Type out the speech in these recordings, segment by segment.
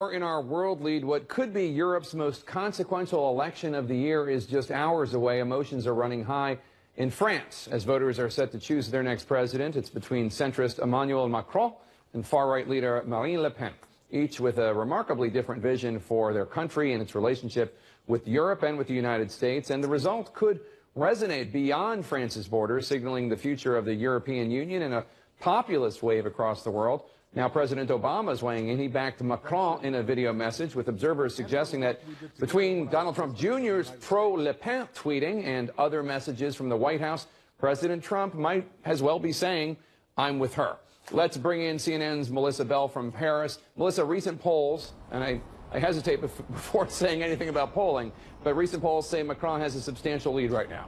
In our world lead, what could be Europe's most consequential election of the year is just hours away. Emotions are running high in France as voters are set to choose their next president. It's between centrist Emmanuel Macron and far-right leader Marine Le Pen, each with a remarkably different vision for their country and its relationship with Europe and with the United States. And the result could resonate beyond France's borders, signaling the future of the European Union and a populist wave across the world. Now, President Obama is weighing in. He backed Macron in a video message, with observers suggesting that between Donald Trump Jr.'s pro-Le Pen tweeting and other messages from the White House, President Trump might as well be saying, "I'm with her." Let's bring in CNN's Melissa Bell from Paris. Melissa, recent polls, and I hesitate before saying anything about polling, but recent polls say Macron has a substantial lead right now.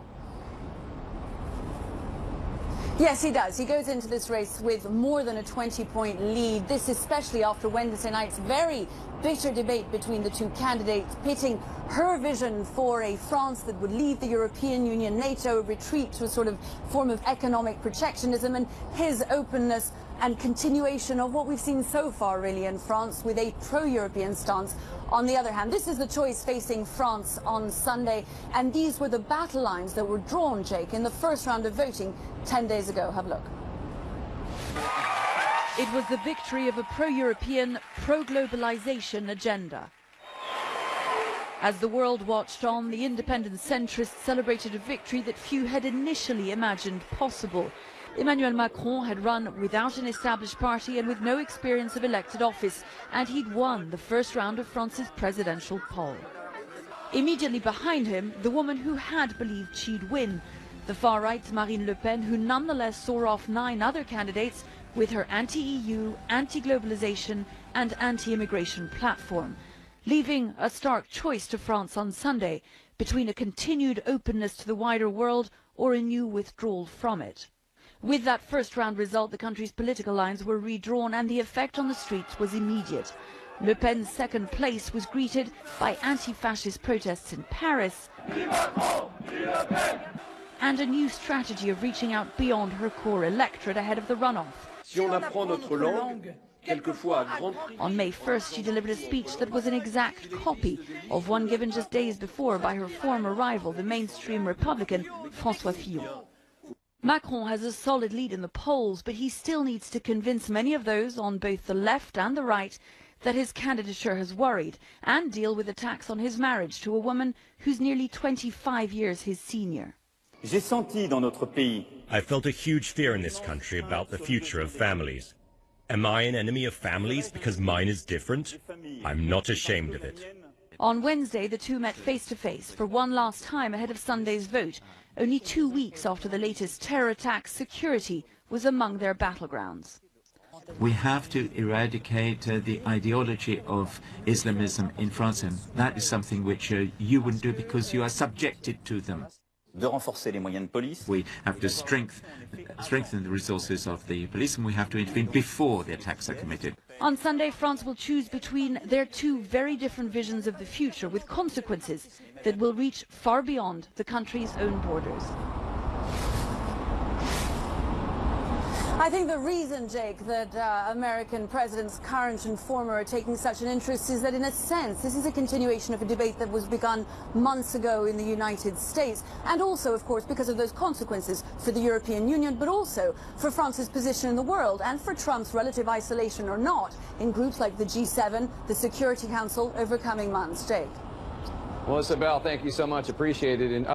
Yes, he does. He goes into this race with more than a 20-point lead. This especially after Wednesday night's very bitter debate between the two candidates, pitting her vision for a France that would leave the European Union, NATO, retreat to a sort of form of economic protectionism, and his openness and continuation of what we've seen so far, really, in France, with a pro-European stance. On the other hand, this is the choice facing France on Sunday, and these were the battle lines that were drawn, Jake, in the first round of voting 10 days ago. Have a look. It was the victory of a pro-European, pro-globalization agenda. As the world watched on, the independent centrists celebrated a victory that few had initially imagined possible. Emmanuel Macron had run without an established party and with no experience of elected office, and he'd won the first round of France's presidential poll. Immediately behind him, the woman who had believed she'd win, the far-right's Marine Le Pen, who nonetheless saw off 9 other candidates with her anti-EU, anti-globalization and anti-immigration platform, leaving a stark choice to France on Sunday between a continued openness to the wider world or a new withdrawal from it. With that first-round result, the country's political lines were redrawn and the effect on the streets was immediate. Le Pen's second place was greeted by anti-fascist protests in Paris and a new strategy of reaching out beyond her core electorate ahead of the runoff. On May 1st, she delivered a speech that was an exact copy of one given just days before by her former rival, the mainstream Republican François Fillon. Macron has a solid lead in the polls, but he still needs to convince many of those on both the left and the right that his candidature has worried, and deal with attacks on his marriage to a woman who's nearly 25 years his senior. I felt a huge fear in this country about the future of families. Am I an enemy of families because mine is different? I'm not ashamed of it. On Wednesday, the two met face-to-face for one last time ahead of Sunday's vote. Only 2 weeks after the latest terror attacks, security was among their battlegrounds. We have to eradicate the ideology of Islamism in France, and that is something which you wouldn't do because you are subjected to them. We have to strengthen the resources of the police, and we have to intervene before the attacks are committed. On Sunday, France will choose between their two very different visions of the future, with consequences that will reach far beyond the country's own borders. I think the reason, Jake, that American presidents, current and former, are taking such an interest is that, in a sense, this is a continuation of a debate that was begun months ago in the United States, and also, of course, because of those consequences for the European Union, but also for France's position in the world and for Trump's relative isolation or not in groups like the G7, the Security Council, over coming months. Jake. Melissa Bell, thank you so much. Appreciate it.